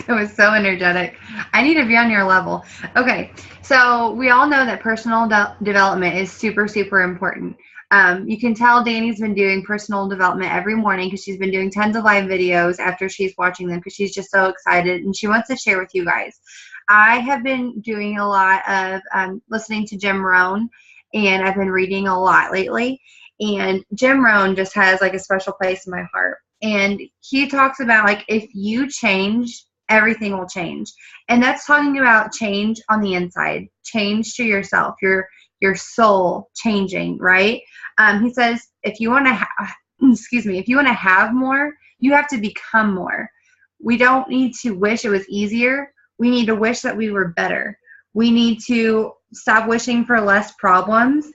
That was so energetic. I need to be on your level. Okay, so we all know that personal development is super, super important. You can tell Danny's been doing personal development every morning because she's been doing tons of live videos after she's watching them because she's just so excited and she wants to share with you guys. I have been doing a lot of listening to Jim Rohn, and I've been reading a lot lately. And Jim Rohn just has like a special place in my heart. And he talks about like if you change, everything will change. And that's talking about change on the inside, change to yourself, your soul changing, right? He says if you want to if you want to have more, you have to become more. We don't need to wish it was easier. We need to wish that we were better. We need to stop wishing for less problems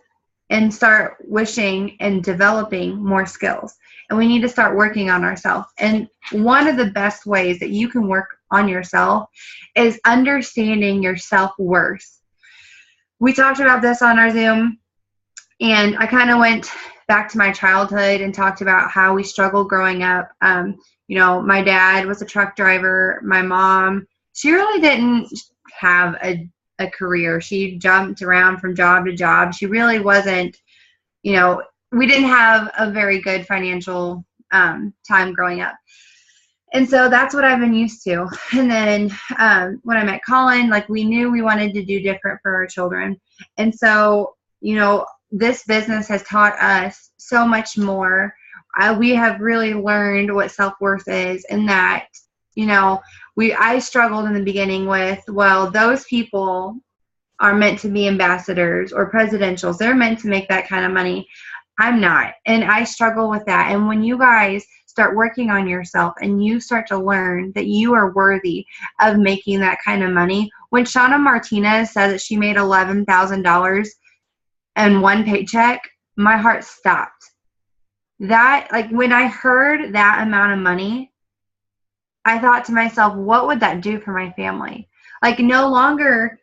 and start wishing and developing more skills. And we need to start working on ourselves. And one of the best ways that you can work on yourself is understanding your self-worth. We talked about this on our Zoom, and I kind of went back to my childhood and talked about how we struggled growing up. My dad was a truck driver. My mom, she really didn't have a career. She jumped around from job to job. She really wasn't, we didn't have a very good financial time growing up. And so that's what I've been used to. And then when I met Colin, like we knew we wanted to do different for our children. And so, this business has taught us so much more. We have really learned what self-worth is, and that, I struggled in the beginning with, well, those people are meant to be ambassadors or presidentials. They're meant to make that kind of money. I'm not. And I struggle with that. And when you guys start working on yourself and you start to learn that you are worthy of making that kind of money, when Shauna Martinez said that she made $11,000 in one paycheck, my heart stopped. That, like, when I heard that amount of money, I thought to myself, what would that do for my family? Like, no longer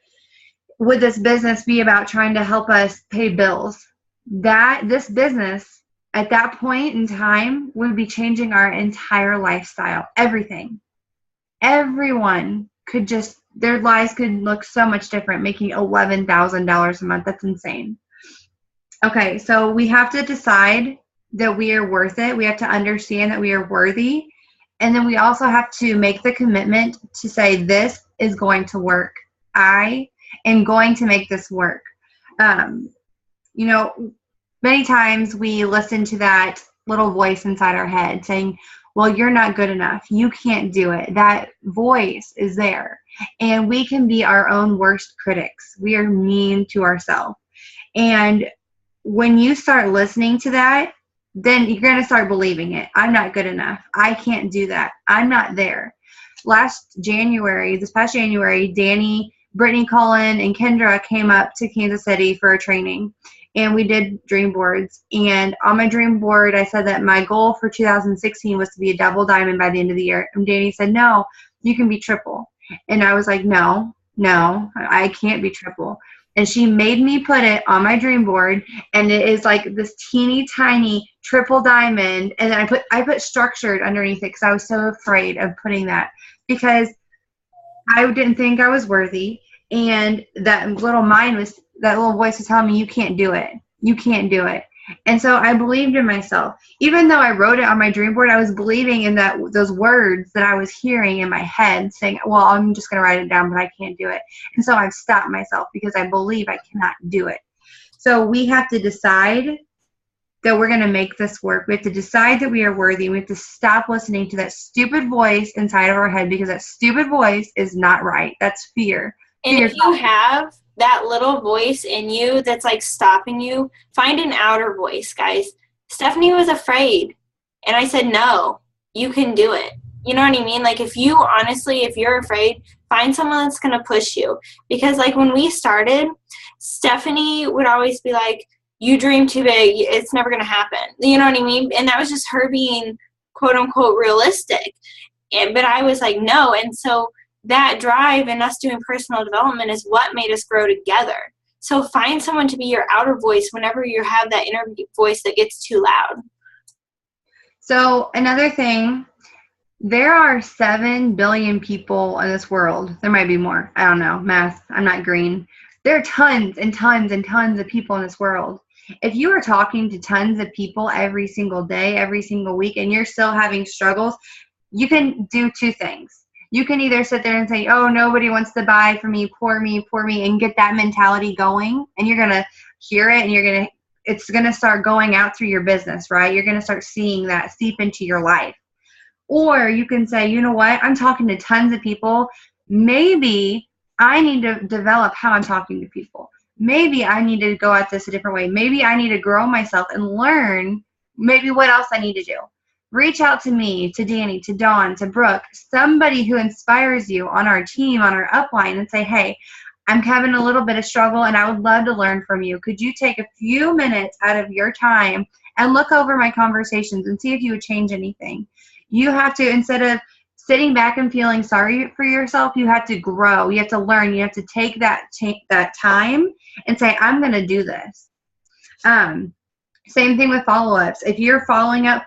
would this business be about trying to help us pay bills. This business at that point in time would be changing our entire lifestyle, everything. Everyone could their lives could look so much different, making $11,000 a month. That's insane. Okay, so we have to decide that we are worth it. We have to understand that we are worthy. And then we also have to make the commitment to say, this is going to work. I am going to make this work. Many times we listen to that little voice inside our head saying, well, you're not good enough. You can't do it. That voice is there. And we can be our own worst critics. We are mean to ourselves. And when you start listening to that, then you're going to start believing it. I'm not good enough. I can't do that. I'm not there. This past January, Danny, Brittany, Colin, and Kendra came up to Kansas City for a training, and we did dream boards. And on my dream board, I said that my goal for 2016 was to be a double diamond by the end of the year. And Danny said, no, you can be triple. And I was like, no, I can't be triple. And she made me put it on my dream board, and it is like this teeny tiny triple diamond. And then I put structured underneath it because I was so afraid of putting that, because I didn't think I was worthy. And that little voice was telling me, you can't do it. You can't do it. And so I believed in myself. Even though I wrote it on my dream board, I was believing in those words that I was hearing in my head saying, well, I'm just going to write it down, but I can't do it. And so I've stopped myself because I believe I cannot do it. So we have to decide that we're going to make this work. We have to decide that we are worthy. We have to stop listening to that stupid voice inside of our head, because that stupid voice is not right. That's fear. And if you have that little voice in you that's like stopping you, find an outer voice, guys. Stephanie was afraid, and I said, no, you can do it. You know what I mean? Like, if you're afraid, find someone that's going to push you. Because like when we started, Stephanie would always be like, you dream too big, it's never going to happen. You know what I mean? And that was just her being quote unquote realistic. But I was like, no. And so that drive and us doing personal development is what made us grow together. So find someone to be your outer voice whenever you have that inner voice that gets too loud. So another thing, There are 7 billion people in this world. There might be more. I don't know. Math. I'm not green. There are tons and tons and tons of people in this world. If you are talking to tons of people every single day, every single week, and you're still having struggles, you can do two things. You can either sit there and say, oh, nobody wants to buy from me, poor me, poor me, and get that mentality going. And you're going to hear it, and it's going to start going out through your business, right? You're going to start seeing that seep into your life. Or you can say, you know what, I'm talking to tons of people. Maybe I need to develop how I'm talking to people. Maybe I need to go at this a different way. Maybe I need to grow myself and learn maybe what else I need to do. Reach out to me, to Danny, to Dawn, to Brooke, somebody who inspires you on our team, on our upline, and say, hey, I'm having a little bit of struggle and I would love to learn from you. Could you take a few minutes out of your time and look over my conversations and see if you would change anything? You have to, instead of sitting back and feeling sorry for yourself, you have to grow. You have to learn. You have to take that time and say, I'm going to do this. Same thing with follow-ups. If you're following up,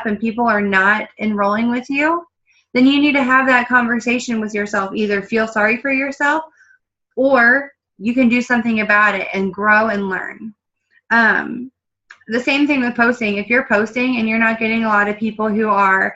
and people are not enrolling with you, then you need to have that conversation with yourself. Either feel sorry for yourself, or you can do something about it and grow and learn. The same thing with posting. If you're posting and you're not getting a lot of people who are,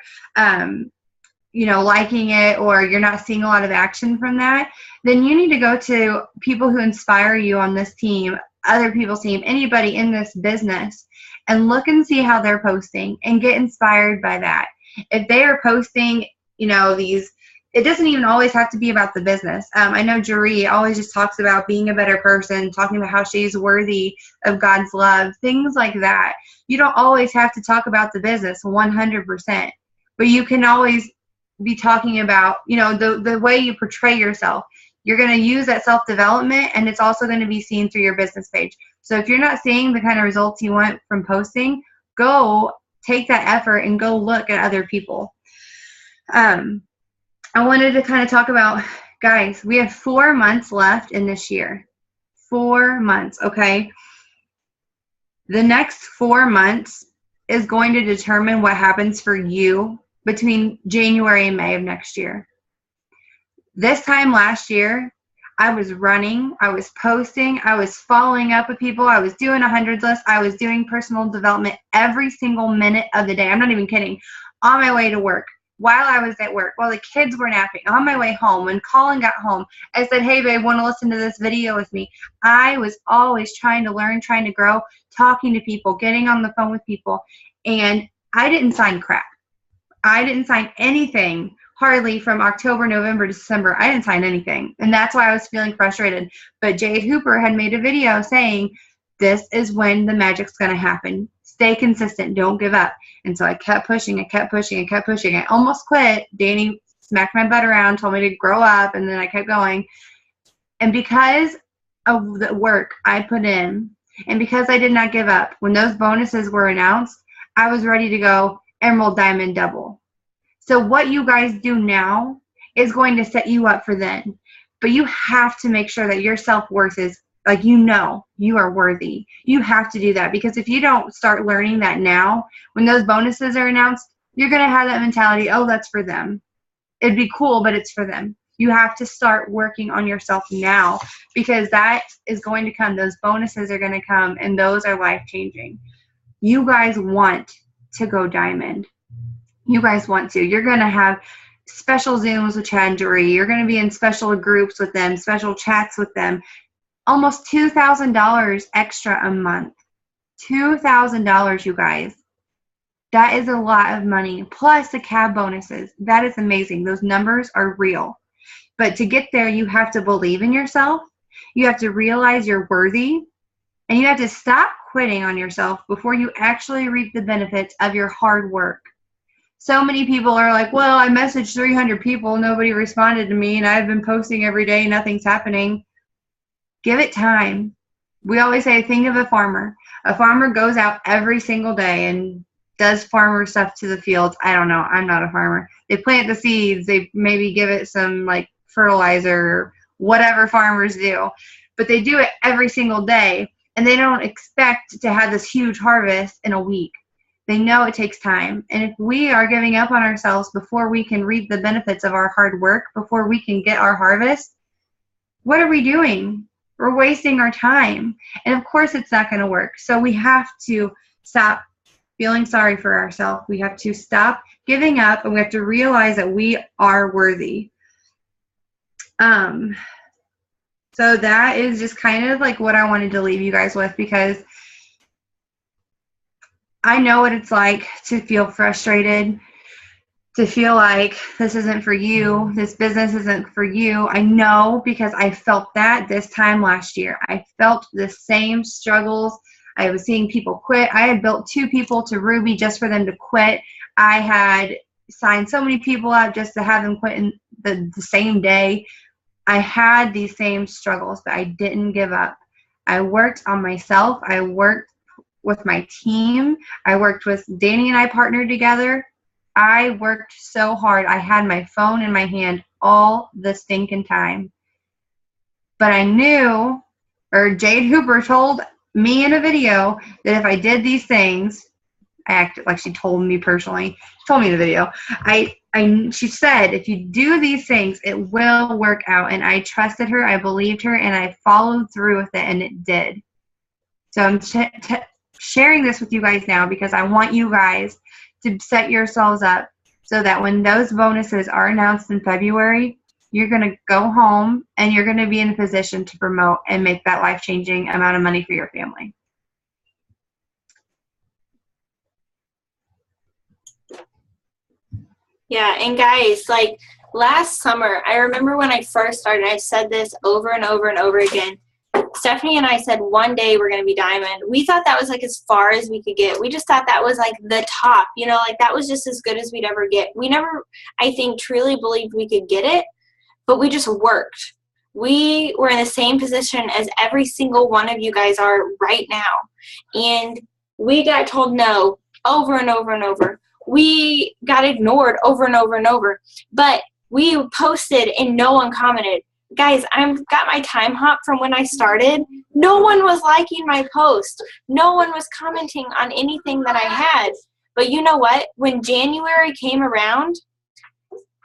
liking it, or you're not seeing a lot of action from that, then you need to go to people who inspire you on this team, other people's team, anybody in this business, and look and see how they're posting and get inspired by that. If they are posting, it doesn't even always have to be about the business. I know Jeree always just talks about being a better person, talking about how she's worthy of God's love, things like that. You don't always have to talk about the business 100%, but you can always be talking about, the way you portray yourself. You're going to use that self-development, and it's also going to be seen through your business page. So if you're not seeing the kind of results you want from posting, go take that effort and go look at other people. I wanted to kind of talk about, guys, we have 4 months left in this year. 4 months, okay? The next 4 months is going to determine what happens for you between January and May of next year. This time last year, I was running, I was posting, I was following up with people, I was doing a 100 list, I was doing personal development every single minute of the day. I'm not even kidding. On my way to work, while I was at work, while the kids were napping, on my way home, when Colin got home, I said, hey, babe, want to listen to this video with me? I was always trying to learn, trying to grow, talking to people, getting on the phone with people, and I didn't sign crap. I didn't sign anything hardly from October, November, December. I didn't sign anything, and that's why I was feeling frustrated. But Jade Hooper had made a video saying, this is when the magic's going to happen. Stay consistent. Don't give up. And so I kept pushing. I almost quit. Danny smacked my butt around, told me to grow up, and then I kept going. And because of the work I put in, and because I did not give up, when those bonuses were announced, I was ready to go Emerald, Diamond, Double. So what you guys do now is going to set you up for then. But you have to make sure that your self-worth is, you are worthy. You have to do that, because if you don't start learning that now, when those bonuses are announced, you're going to have that mentality, oh, that's for them. It'd be cool, but it's for them. You have to start working on yourself now, because that is going to come. Those bonuses are going to come, and those are life-changing. You guys want to go diamond. You guys want to. You're going to have special Zooms with Chad and Jeree. You're going to be in special groups with them, special chats with them. Almost $2,000 extra a month. $2,000, you guys. That is a lot of money. Plus the cab bonuses. That is amazing. Those numbers are real. But to get there, you have to believe in yourself. You have to realize you're worthy. And you have to stop quitting on yourself before you actually reap the benefits of your hard work. So many people are like, well, I messaged 300 people. Nobody responded to me. And I've been posting every day. Nothing's happening. Give it time. We always say, think of a farmer. A farmer goes out every single day and does farmer stuff to the fields. I don't know. I'm not a farmer. They plant the seeds. They maybe give it some fertilizer or whatever farmers do. But they do it every single day. And they don't expect to have this huge harvest in a week. They know it takes time. And if we are giving up on ourselves before we can reap the benefits of our hard work, before we can get our harvest, what are we doing? We're wasting our time. And of course it's not going to work. So we have to stop feeling sorry for ourselves. We have to stop giving up, and we have to realize that we are worthy. So that is just kind of like what I wanted to leave you guys with, because I know what it's like to feel frustrated, to feel like this isn't for you, this business isn't for you. I know, because I felt that this time last year. I felt the same struggles. I was seeing people quit. I had built 2 people to Ruby just for them to quit. I had signed so many people up just to have them quit in the same day. I had these same struggles, but I didn't give up. I worked on myself. I worked with my team. I worked with Danny, and I partnered together. I worked so hard. I had my phone in my hand all the stinking time. But I knew, or Jade Hooper told me in a video, that if I did these things, I acted like she told me personally. She told me in the video. She said, if you do these things, it will work out. And I trusted her. I believed her, and I followed through with it, and it did. So I'm sharing this with you guys now, because I want you guys to set yourselves up so that when those bonuses are announced in February, you're going to go home and you're going to be in a position to promote and make that life-changing amount of money for your family. Yeah, and guys, like last summer, I remember when I first started, I've said this over and over and over again. Stephanie and I said one day we're going to be diamond. We thought that was like as far as we could get. We just thought that was like the top, you know, like that was just as good as we'd ever get. We never, I think, truly believed we could get it, but we just worked. We were in the same position as every single one of you guys are right now. And we got told no over and over and over. We got ignored over and over and over. But we posted and no one commented. Guys, I've got my time hop from when I started. No one was liking my post. No one was commenting on anything that I had. But you know what? When January came around,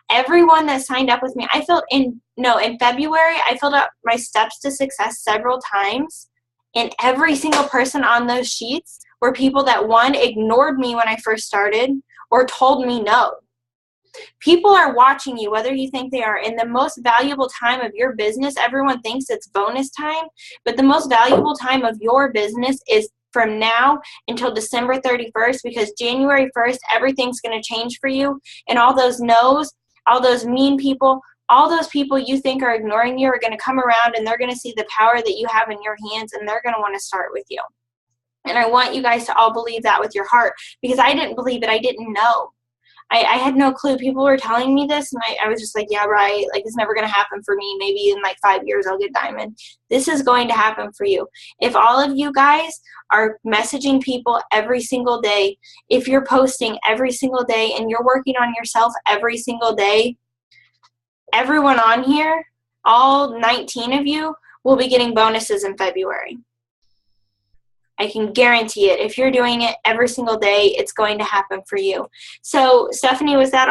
everyone that signed up with me, in February, I filled out my steps to success several times. And every single person on those sheets were people that, one, ignored me when I first started or told me no. People are watching you, whether you think they are. In the most valuable time of your business, everyone thinks it's bonus time, but the most valuable time of your business is from now until December 31st, because January 1st, everything's going to change for you. And all those no's, all those mean people, all those people you think are ignoring you are going to come around, and they're going to see the power that you have in your hands, and they're going to want to start with you. And I want you guys to all believe that with your heart, because I didn't believe it. I didn't know. I had no clue. People were telling me this, and I was just like, yeah, right. Like, it's never going to happen for me. Maybe in like 5 years I'll get diamond. This is going to happen for you. If all of you guys are messaging people every single day, if you're posting every single day, and you're working on yourself every single day, everyone on here, all 19 of you, will be getting bonuses in February. I can guarantee it. If you're doing it every single day, it's going to happen for you. So, Stephanie, was that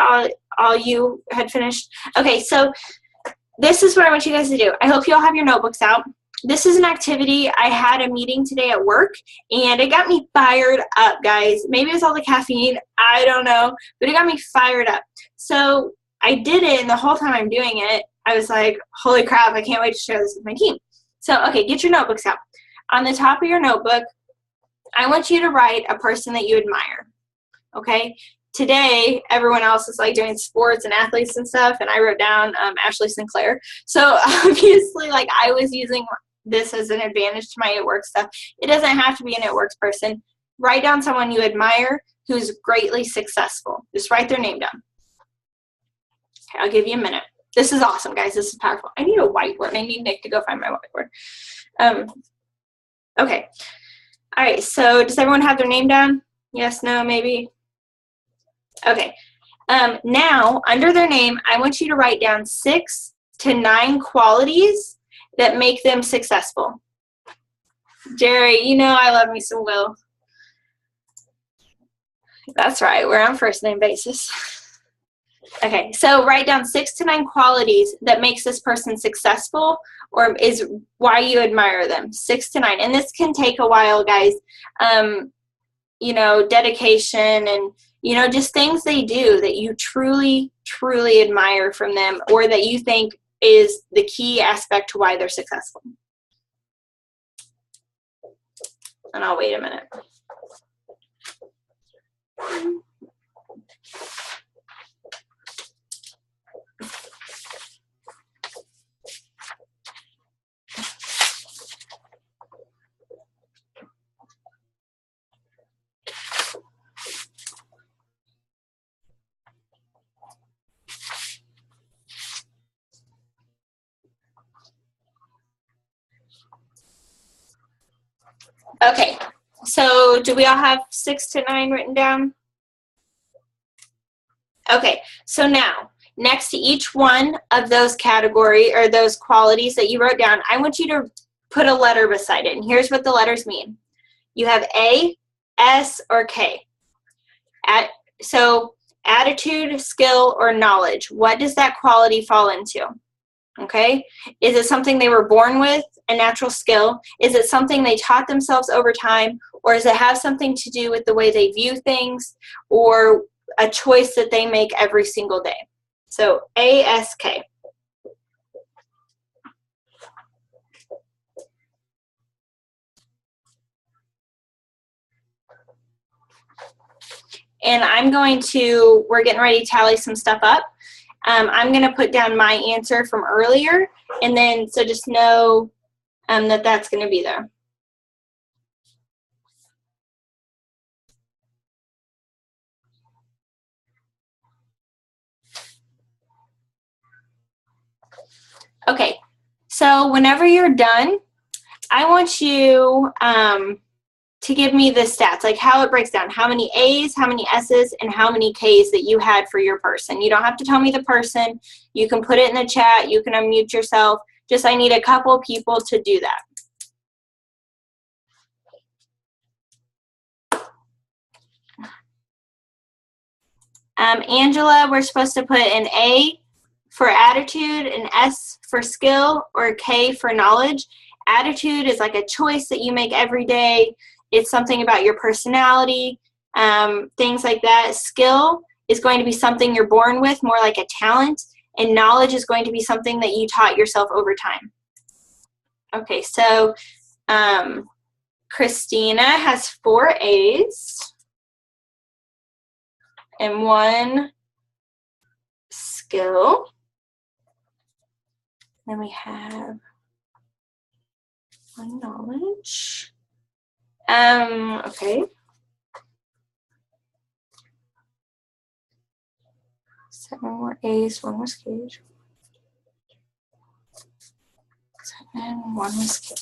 all you had finished? Okay, so this is what I want you guys to do. I hope you all have your notebooks out. This is an activity. I had a meeting today at work, and it got me fired up, guys. Maybe it's all the caffeine. I don't know, but it got me fired up. So I did it, and the whole time I'm doing it, I was like, holy crap, I can't wait to share this with my team. So, okay, get your notebooks out. On the top of your notebook, I want you to write a person that you admire, okay? Today, everyone else is like doing sports and athletes and stuff, and I wrote down Ashley Sinclair. So obviously, like, I was using this as an advantage to my It Works stuff. It doesn't have to be an It Works person. Write down someone you admire who's greatly successful. Just write their name down. Okay, I'll give you a minute. This is awesome, guys. This is powerful. I need a whiteboard. I need Nick to go find my whiteboard. Okay. All right, so does everyone have their name down? Yes, no, maybe? Okay. Now, under their name, I want you to write down 6 to 9 qualities that make them successful. Jerry, you know I love me some Will. That's right. We're on first name basis. Okay, so write down 6 to 9 qualities that makes this person successful or is why you admire them. 6 to 9. And this can take a while, guys. You know, dedication and, you know, just things they do that you truly, truly admire from them or that you think is the key aspect to why they're successful. And I'll wait a minute. Okay, so do we all have 6 to 9 written down? Okay, so now, next to each one of those category or those qualities that you wrote down, I want you to put a letter beside it. And here's what the letters mean. You have A, S, or K. So attitude, skill, or knowledge. What does that quality fall into? Okay, is it something they were born with, a natural skill? Is it something they taught themselves over time? Or does it have something to do with the way they view things or a choice that they make every single day? So ASK. And we're getting ready to tally some stuff up. I'm going to put down my answer from earlier, and then so just know that that's going to be there. Okay, so whenever you're done, I want you to give me the stats, like how it breaks down, how many A's, how many S's, and how many K's that you had for your person. You don't have to tell me the person. You can put it in the chat. You can unmute yourself. Just I need a couple people to do that. Angela, we're supposed to put an A for attitude, an S for skill, or a K for knowledge. Attitude is like a choice that you make every day. It's something about your personality, things like that. Skill is going to be something you're born with, more like a talent. And knowledge is going to be something that you taught yourself over time. Okay, so Christina has 4 A's and 1 skill. Then we have 1 knowledge. Okay. 7 more A's, 1 more skill. 7, 1 more skill.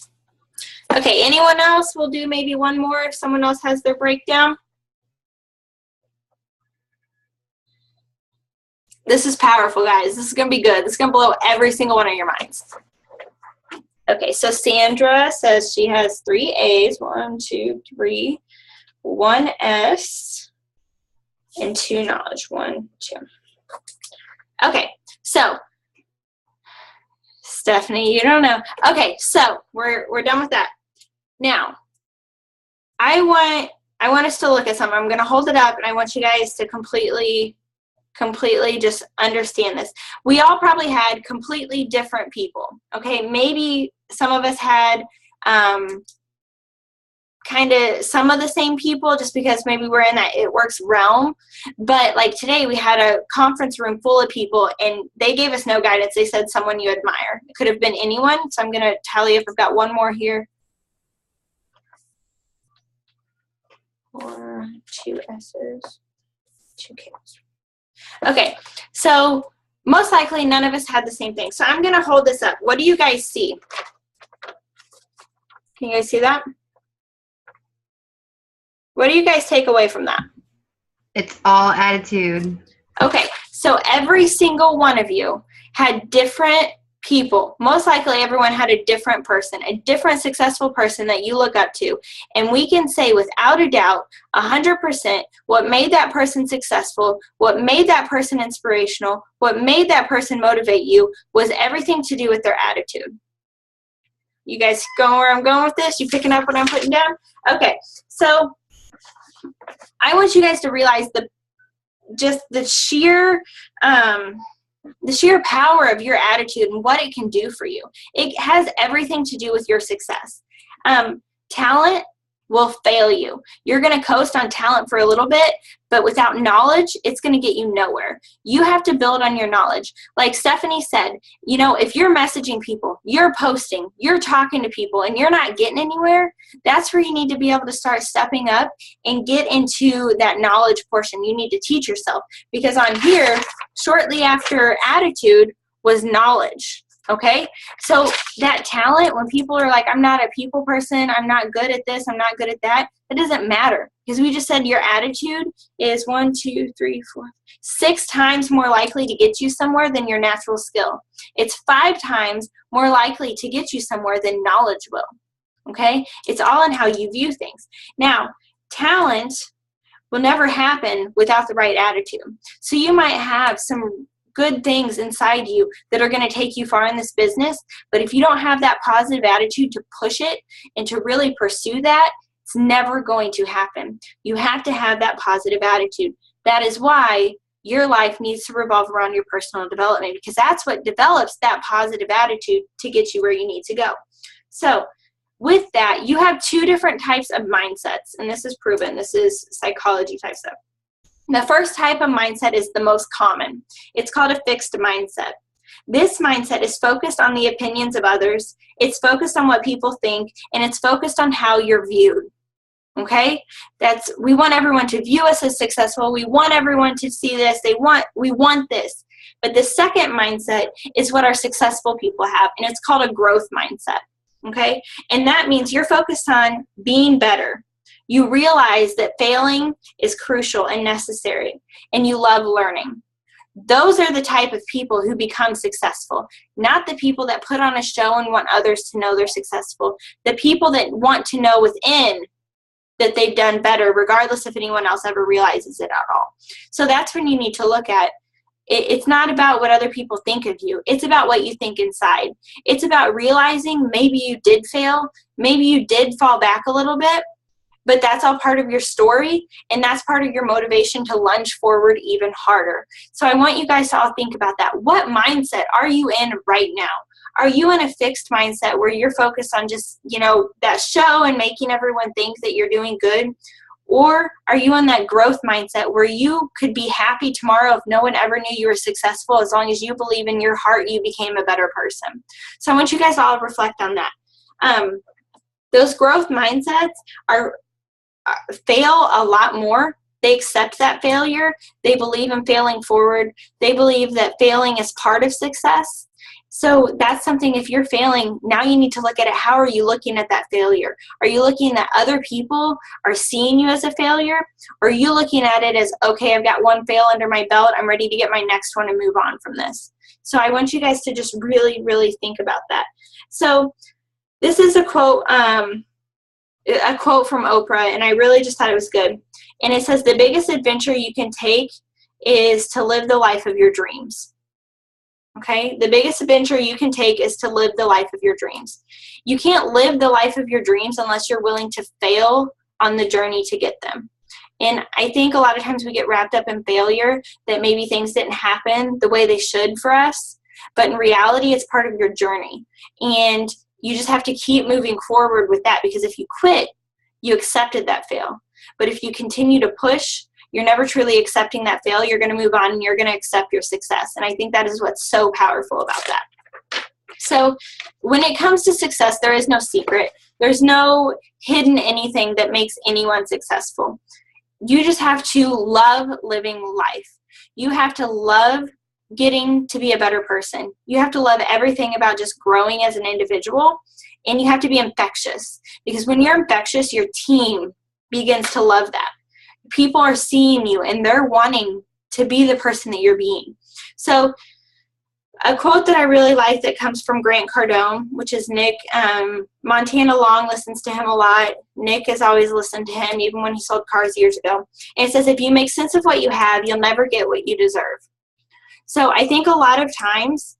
Okay, anyone else? We'll do maybe 1 more if someone else has their breakdown. This is powerful, guys. This is going to be good. This is going to blow every single one of your minds. Okay, so Sandra says she has 3 A's, 1, 2, 3, 1 S, and 2 knowledge, 1, 2. Okay, so Stephanie, you don't know. Okay, so we're done with that. Now, I want us to look at something. I'm going to hold it up, and I want you guys to completely just understand this. We all probably had completely different people. Okay, maybe some of us had kind of some of the same people just because maybe we're in that it works realm. But like today we had a conference room full of people and they gave us no guidance. They said someone you admire. It could have been anyone. So I'm going to tell you if I've got 1 more here. 4, 2 S's, 2 K's. Okay, so most likely none of us had the same thing. So I'm going to hold this up. What do you guys see? Can you guys see that? What do you guys take away from that? It's all attitude. Okay, so every single one of you had different people. Most likely everyone had a different person, a different successful person that you look up to. And we can say without a doubt, 100%, what made that person successful, what made that person inspirational, what made that person motivate you was everything to do with their attitude. You guys going where I'm going with this? You picking up what I'm putting down? Okay, so I want you guys to realize the sheer power of your attitude and what it can do for you. It has everything to do with your success. Talent will fail you. You're going to coast on talent for a little bit, but without knowledge, it's going to get you nowhere. You have to build on your knowledge. Like Stephanie said, you know, if you're messaging people, you're posting, you're talking to people, and you're not getting anywhere, that's where you need to be able to start stepping up and get into that knowledge portion. You need to teach yourself, because on here, shortly after attitude was knowledge. Okay, so that talent, when people are like, I'm not a people person, I'm not good at this, I'm not good at that, it doesn't matter, because we just said your attitude is 6 times more likely to get you somewhere than your natural skill. It's 5 times more likely to get you somewhere than knowledge will. Okay, it's all in how you view things. Now, talent will never happen without the right attitude. So you might have some good things inside you that are going to take you far in this business, but if you don't have that positive attitude to push it and to really pursue that, it's never going to happen. You have to have that positive attitude. That is why your life needs to revolve around your personal development, because that's what develops that positive attitude to get you where you need to go. So with that, you have 2 different types of mindsets, and this is proven. This is psychology type stuff. The first type of mindset is the most common. It's called a fixed mindset. This mindset is focused on the opinions of others. It's focused on what people think, and it's focused on how you're viewed. Okay? We want everyone to view us as successful. We want everyone to see this. We want this. But the second mindset is what our successful people have, and it's called a growth mindset. Okay? And that means you're focused on being better. You realize that failing is crucial and necessary, and you love learning. Those are the type of people who become successful, not the people that put on a show and want others to know they're successful. The people that want to know within that they've done better, regardless if anyone else ever realizes it at all. So that's when you need to look at it's not about what other people think of you. It's about what you think inside. It's about realizing maybe you did fail, maybe you did fall back a little bit, but that's all part of your story, and that's part of your motivation to lunge forward even harder. So I want you guys to all think about that. What mindset are you in right now? Are you in a fixed mindset where you're focused on just, that show and making everyone think that you're doing good? Or are you in that growth mindset where you could be happy tomorrow if no one ever knew you were successful, as long as you believe in your heart you became a better person? So I want you guys all to reflect on that. Those growth mindsets fail a lot more. They accept that failure. They believe in failing forward. They believe that failing is part of success. So that's something, if you're failing, now you need to look at it. How are you looking at that failure? Are you looking that other people are seeing you as a failure? Or are you looking at it as, okay, I've got one fail under my belt. I'm ready to get my next one and move on from this. So I want you guys to just really, really think about that. So this is a quote from Oprah, and I really just thought it was good. And it says, the biggest adventure you can take is to live the life of your dreams. Okay? The biggest adventure you can take is to live the life of your dreams. You can't live the life of your dreams unless you're willing to fail on the journey to get them. And I think a lot of times we get wrapped up in failure, that maybe things didn't happen the way they should for us. But in reality, it's part of your journey. And you just have to keep moving forward with that, because if you quit, you accepted that fail. But if you continue to push, you're never truly accepting that fail. You're going to move on and you're going to accept your success. And I think that is what's so powerful about that. So when it comes to success, there is no secret. There's no hidden anything that makes anyone successful. You just have to love living life. You have to love getting to be a better person. You have to love everything about just growing as an individual, and you have to be infectious, because when you're infectious, your team begins to love that. People are seeing you and they're wanting to be the person that you're being. So A quote that I really like that comes from Grant Cardone, which is Nick. Montana Long listens to him a lot. Nick has always listened to him, even when he sold cars years ago. And it says, if you make sense of what you have, you'll never get what you deserve. So I think a lot of times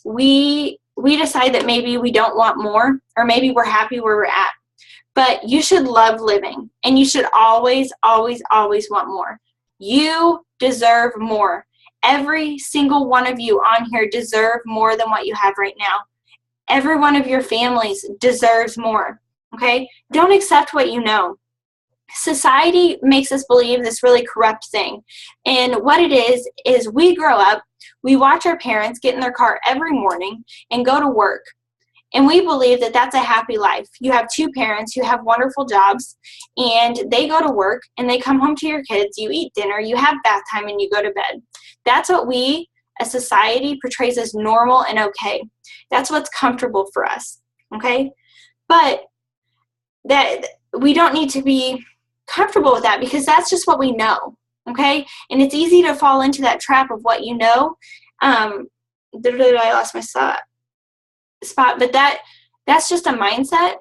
we decide that maybe we don't want more, or maybe we're happy where we're at. But you should love living, and you should always, always, always want more. You deserve more. Every single one of you on here deserve more than what you have right now. Every one of your families deserves more, okay? Don't accept what you know. Society makes us believe this really corrupt thing. And what it is we grow up, we watch our parents get in their car every morning and go to work. And we believe that that's a happy life. You have two parents who have wonderful jobs, and they go to work, and they come home to your kids, you eat dinner, you have bath time, and you go to bed. That's what we, as society, portrays as normal and okay. That's what's comfortable for us, okay? But that we don't need to be comfortable with that, because that's just what we know, okay? And it's easy to fall into that trap of what you know. I lost my spot, but that's just a mindset.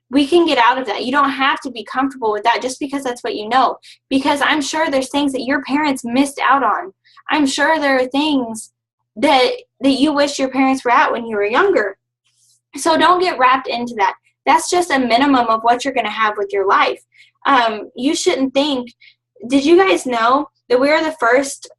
We can get out of that. You don't have to be comfortable with that just because that's what you know, because I'm sure there's things that your parents missed out on. I'm sure there are things that you wish your parents were at when you were younger. So don't get wrapped into that. That's just a minimum of what you're going to have with your life. You shouldn't think, did you guys know that we're the first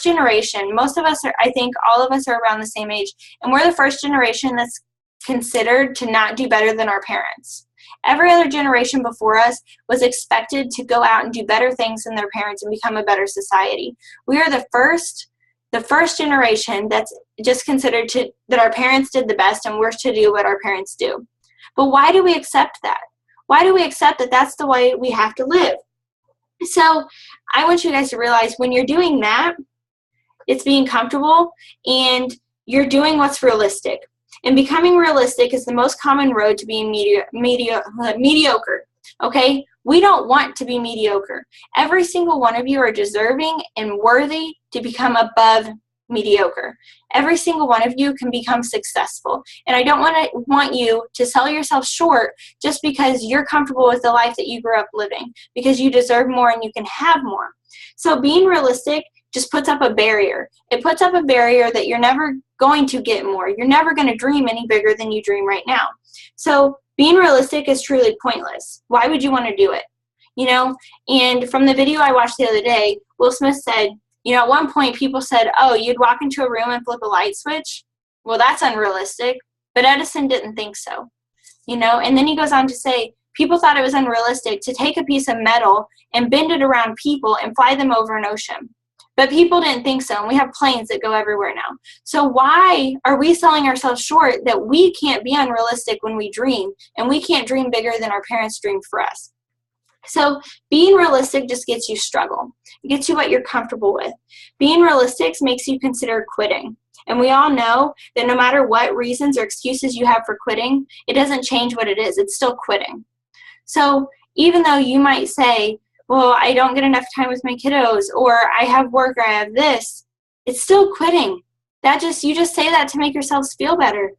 generation? Most of us are, I think all of us are around the same age, and we're the first generation that's considered to not do better than our parents. Every other generation before us was expected to go out and do better things than their parents and become a better society. We are the first generation that's just considered that our parents did the best and we're to do what our parents do. But why do we accept that? Why do we accept that that's the way we have to live? So I want you guys to realize when you're doing that, it's being comfortable and you're doing what's realistic. And becoming realistic is the most common road to being mediocre, okay? We don't want to be mediocre. Every single one of you are deserving and worthy to become above mediocre. Every single one of you can become successful. And I don't want you to sell yourself short just because you're comfortable with the life that you grew up living, because you deserve more and you can have more. So being realistic just puts up a barrier. It puts up a barrier that you're never going to get more. You're never going to dream any bigger than you dream right now. So being realistic is truly pointless. Why would you want to do it? You know, and from the video I watched the other day, Will Smith said, you know, at one point people said, oh, you'd walk into a room and flip a light switch? Well, that's unrealistic. But Edison didn't think so. You know, and then he goes on to say, people thought it was unrealistic to take a piece of metal and bend it around people and fly them over an ocean. But people didn't think so, and we have planes that go everywhere now. So why are we selling ourselves short that we can't be unrealistic when we dream, and we can't dream bigger than our parents dreamed for us? So being realistic just gets you struggle. It gets you what you're comfortable with. Being realistic makes you consider quitting. And we all know that no matter what reasons or excuses you have for quitting, it doesn't change what it is. It's still quitting. So even though you might say, well, I don't get enough time with my kiddos, or I have work, or I have this, it's still quitting. You just say that to make yourselves feel better,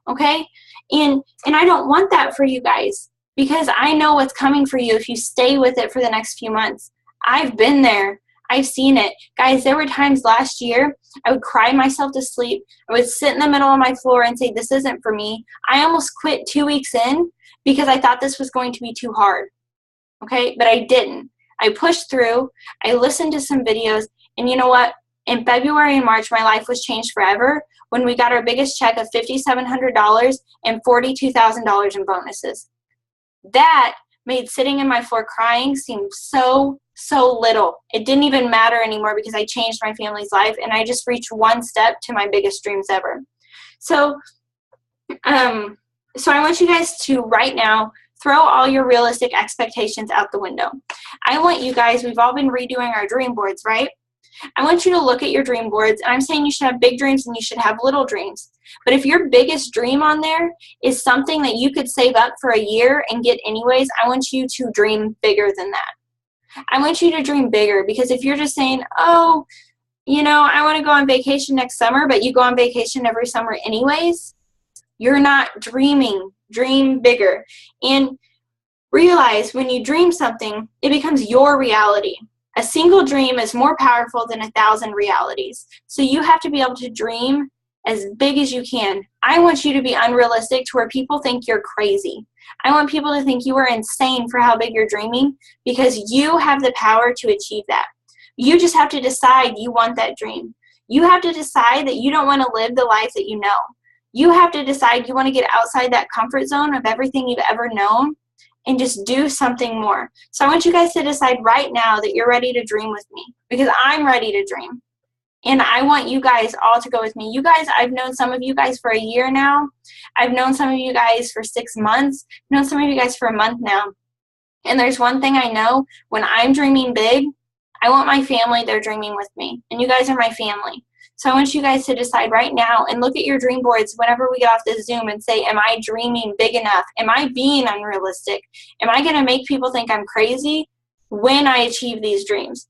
okay? And I don't want that for you guys, because I know what's coming for you if you stay with it for the next few months. I've been there. I've seen it. Guys, there were times last year I would cry myself to sleep. I would sit in the middle of my floor and say, this isn't for me. I almost quit 2 weeks in because I thought this was going to be too hard, okay? But I didn't. I pushed through. I listened to some videos, and you know what? In February and March, my life was changed forever when we got our biggest check of $5,700 and $42,000 in bonuses. That made sitting in my floor crying seem so little. It didn't even matter anymore because I changed my family's life, and I just reached one step to my biggest dreams ever. So I want you guys to right now throw all your realistic expectations out the window. I want you guys, we've all been redoing our dream boards, right? I want you to look at your dream boards, and I'm saying you should have big dreams and you should have little dreams. But if your biggest dream on there is something that you could save up for a year and get anyways, I want you to dream bigger than that. I want you to dream bigger, because if you're just saying, oh, you know, I want to go on vacation next summer, but you go on vacation every summer anyways, you're not dreaming. Dream bigger. And realize when you dream something, it becomes your reality. A single dream is more powerful than 1,000 realities. So you have to be able to dream as big as you can. I want you to be unrealistic to where people think you're crazy. I want people to think you are insane for how big you're dreaming, because you have the power to achieve that. You just have to decide you want that dream. You have to decide that you don't want to live the life that you know. You have to decide you want to get outside that comfort zone of everything you've ever known and just do something more. So I want you guys to decide right now that you're ready to dream with me, because I'm ready to dream. And I want you guys all to go with me. You guys, I've known some of you guys for a year now. I've known some of you guys for 6 months. I've known some of you guys for a month now. And there's one thing I know, when I'm dreaming big, I want my family there dreaming with me. And you guys are my family. So I want you guys to decide right now and look at your dream boards whenever we get off this Zoom and say, am I dreaming big enough? Am I being unrealistic? Am I going to make people think I'm crazy when I achieve these dreams?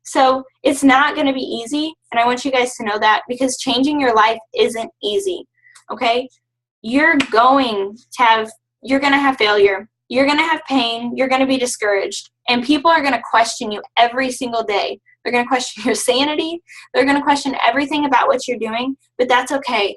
So it's not going to be easy, and I want you guys to know that, because changing your life isn't easy, okay? You're going to have failure. You're going to have pain. You're going to be discouraged, and people are going to question you every single day. They're going to question your sanity. They're going to question everything about what you're doing, but that's okay,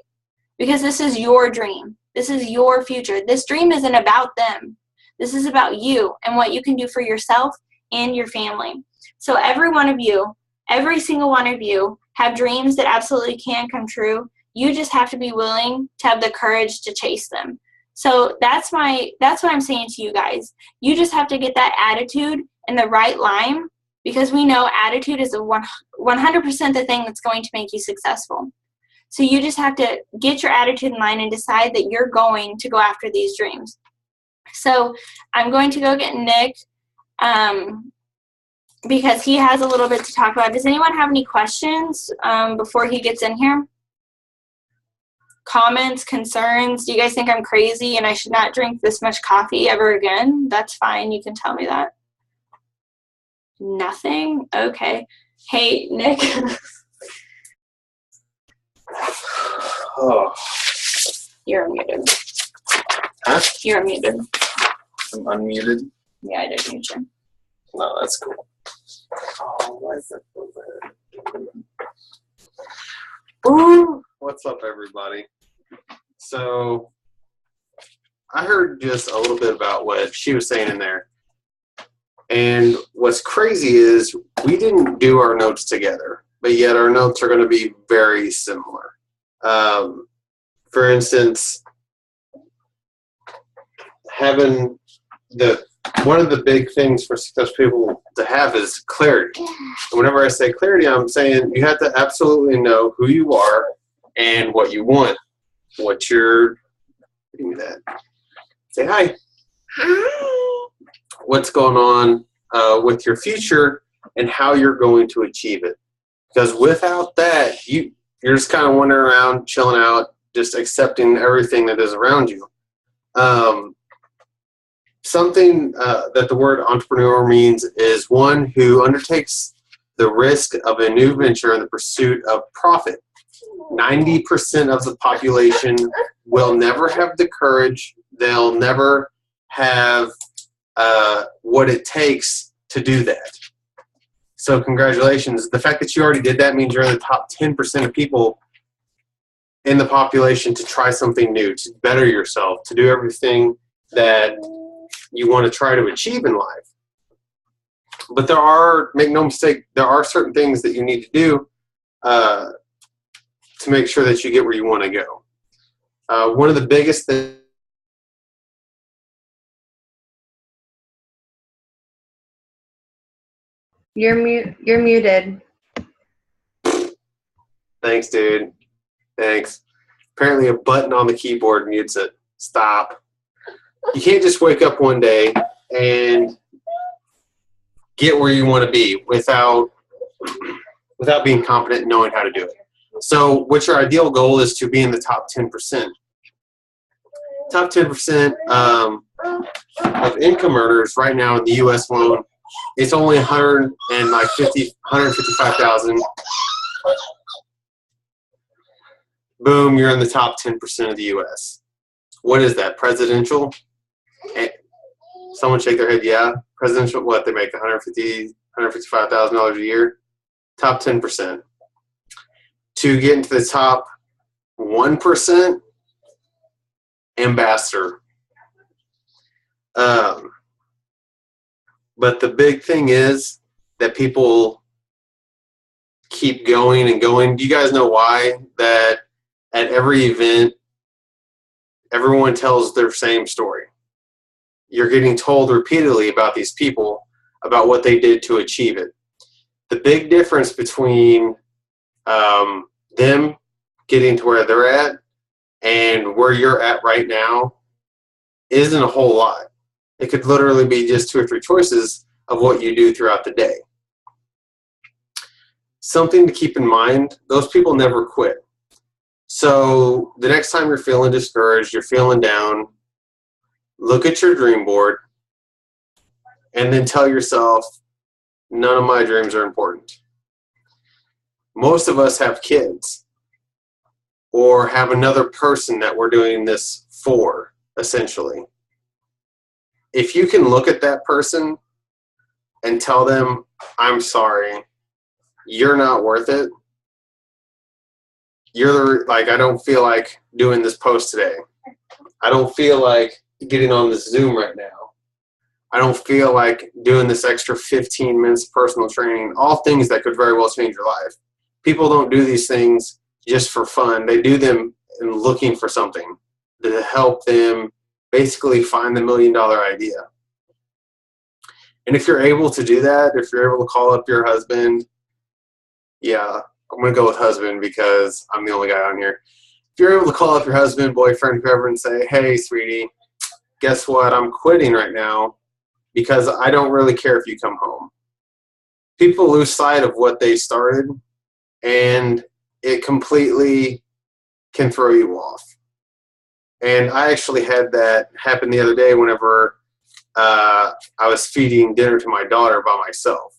because this is your dream. This is your future. This dream isn't about them. This is about you and what you can do for yourself and your family. So every one of you, every single one of you, have dreams that absolutely can come true. You just have to be willing to have the courage to chase them. So that's what I'm saying to you guys. You just have to get that attitude in the right line, because we know attitude is 100% the thing that's going to make you successful. So you just have to get your attitude in line and decide that you're going to go after these dreams. So I'm going to go get Nick, because he has a little bit to talk about. Does anyone have any questions before he gets in here? Comments, concerns? Do you guys think I'm crazy and I should not drink this much coffee ever again? That's fine. You can tell me that. Nothing? Okay. Hey, Nick. Oh. You're muted. Huh? You're muted. I'm unmuted? Yeah, I did mute you. No, that's cool. Oh, why is that so bad? Ooh, what's up, everybody? So, I heard just a little bit about what she was saying in there. And what's crazy is we didn't do our notes together, but yet our notes are going to be very similar. For instance, having one of the big things for successful people to have is clarity. And whenever I say clarity, I'm saying you have to absolutely know who you are and what you want. What you're, give me that. Say hi. Hi. What's going on with your future and how you're going to achieve it. Because without that, you're just kind of wandering around, chilling out, just accepting everything that is around you. Something that the word entrepreneur means is one who undertakes the risk of a new venture in the pursuit of profit. 90% of the population will never have the courage. They'll never have what it takes to do that. So congratulations. The fact that you already did that means you're in the top 10% of people in the population to try something new, to better yourself, to do everything that you want to try to achieve in life. But there are, make no mistake, there are certain things that you need to do to make sure that you get where you want to go. One of the biggest things. You're muted. Thanks, dude. Thanks. Apparently a button on the keyboard mutes it. Stop. You can't just wake up one day and get where you want to be without being confident and knowing how to do it. So what your ideal goal is to be in the top 10%. Top 10% of income earners right now in the U.S. alone, it's only 155,000 Boom, you're in the top 10% of the U.S. What is that? Presidential? Someone shake their head, yeah. Presidential, what, they make $155,000 a year? Top 10%. To get into the top 1%, ambassador. But the big thing is that people keep going and going. Do you guys know why? That at every event, everyone tells their same story. You're getting told repeatedly about these people, about what they did to achieve it. The big difference between them getting to where they're at and where you're at right now isn't a whole lot. It could literally be just 2 or 3 choices of what you do throughout the day. Something to keep in mind, those people never quit. So the next time you're feeling discouraged, you're feeling down, look at your dream board and then tell yourself, none of my dreams are important. Most of us have kids or have another person that we're doing this for, essentially. If you can look at that person and tell them, I'm sorry, you're not worth it. I don't feel like doing this post today. I don't feel like getting on this Zoom right now. I don't feel like doing this extra 15 minutes of personal training, all things that could very well change your life. People don't do these things just for fun. They do them in looking for something to help them basically find the $1 million idea. And if you're able to do that, if you're able to call up your husband, yeah, I'm going to go with husband because I'm the only guy on here. If you're able to call up your husband, boyfriend, whoever, and say, hey, sweetie, guess what? I'm quitting right now because I don't really care if you come home. People lose sight of what they started, and it completely can throw you off. And I actually had that happen the other day whenever I was feeding dinner to my daughter by myself.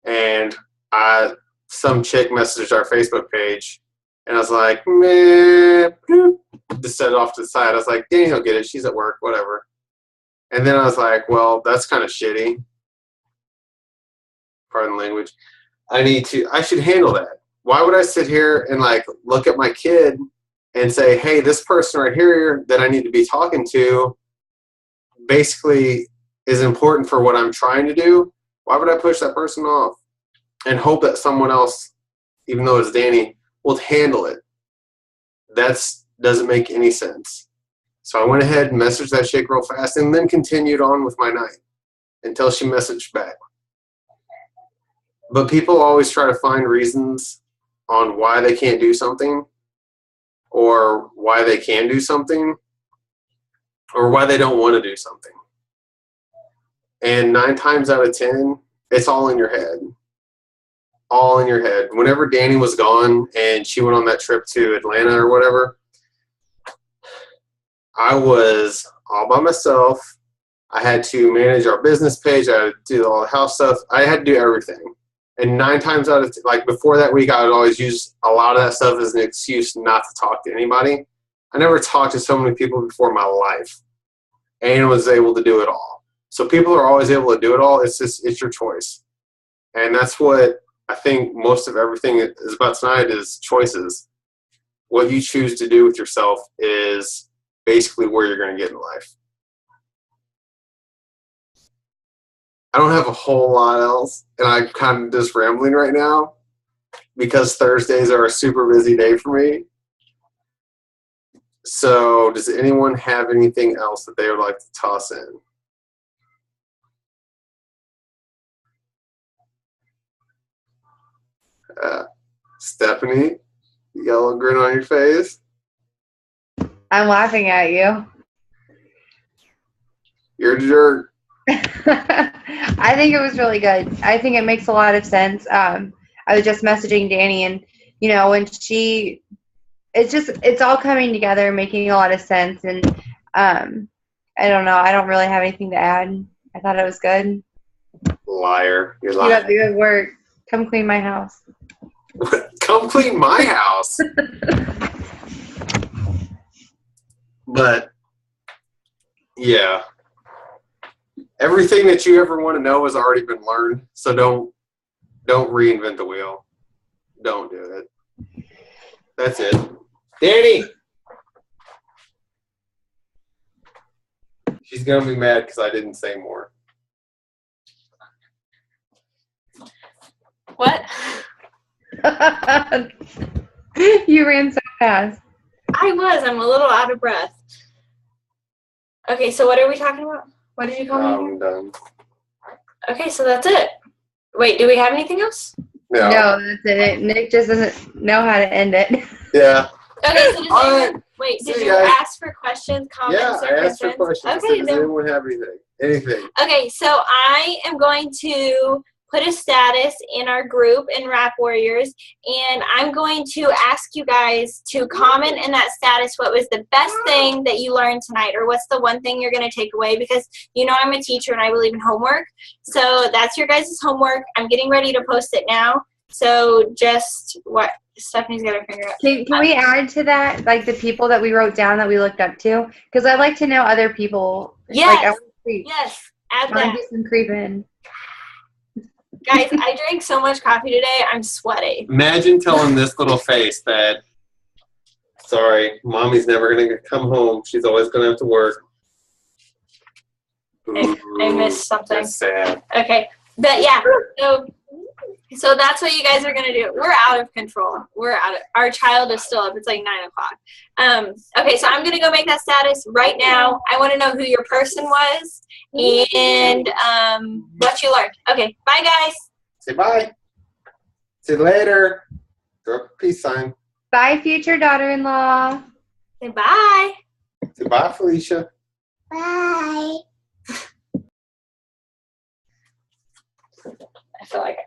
And some chick messaged our Facebook page, and I was like, man, just set it off to the side. I was like, Danny will get it. She's at work, whatever. And then I was like, well, that's kind of shitty. Pardon the language. I should handle that. Why would I sit here and look at my kid and say, hey, this person right here that I need to be talking to basically is important for what I'm trying to do? Why would I push that person off and hope that someone else, even though it's Danny, will handle it? That doesn't make any sense. So I went ahead and messaged that chick real fast and then continued on with my night until she messaged back. But people always try to find reasons on why they can't do something or why they can do something or why they don't want to do something. And 9 times out of 10, it's all in your head. All in your head. Whenever Danny was gone and she went on that trip to Atlanta or whatever, I was all by myself. I had to manage our business page. I had to do all the house stuff. I had to do everything. And 9 times out of before that week, I would always use a lot of that stuff as an excuse not to talk to anybody. I never talked to so many people before in my life and was able to do it all. So people are always able to do it all. It's your choice. And that's what I think most of everything is about tonight is choices. What you choose to do with yourself is basically where you're going to get in life. I don't have a whole lot else, and I'm kind of just rambling right now because Thursdays are a super busy day for me. So does anyone have anything else that they would like to toss in? Stephanie, you got a little grin on your face? I'm laughing at you. You're a jerk. I think it was really good. I think it makes a lot of sense. I was just messaging Danny, and when it's all coming together, making a lot of sense. And I don't know. I don't really have anything to add. I thought it was good. Liar. You're You lying. got the good work. Come clean my house. Come clean my house. But yeah, everything that you ever want to know has already been learned. So don't reinvent the wheel. Don't do it. That's it. Danny. She's gonna be mad because I didn't say more. What? You ran so fast. I'm a little out of breath. Okay, so what are we talking about? What did you call me? I'm done. Okay, so that's it. Wait, do we have anything else? No. No, that's it. Nick just doesn't know how to end it. Yeah. Okay, so Alright. did See you you guys. ask for questions, comments, Yeah, or I asked for concerns? questions. Okay, Does then. anyone have anything? Anything? Okay, so I am going to put a status in our group in Rap Warriors, and I'm going to ask you guys to comment in that status what was the best thing that you learned tonight, or what's the one thing you're going to take away, because you know I'm a teacher and I believe in homework. So that's your guys' homework. I'm getting ready to post it now. So just what Stephanie's got her finger up. Can we add to that, like the people that we wrote down that we looked up to? Because I'd like to know other people. Yes. Like, I want to creep. Yes, add I want that. to do some creeping. Guys, I drank so much coffee today, I'm sweaty. Imagine telling this little face that, sorry, mommy's never going to come home. She's always going to have to work. I missed something. That's sad. Okay, but yeah, so that's what you guys are gonna do. We're out of control. Our child is still up. It's like 9 o'clock. Okay, so I'm gonna go make that status right now. I want to know who your person was and what you learned. Okay, bye guys. Say bye. See you later. Throw up a peace sign. Bye, future daughter-in-law. Say bye. Say bye, Felicia. Bye. I feel like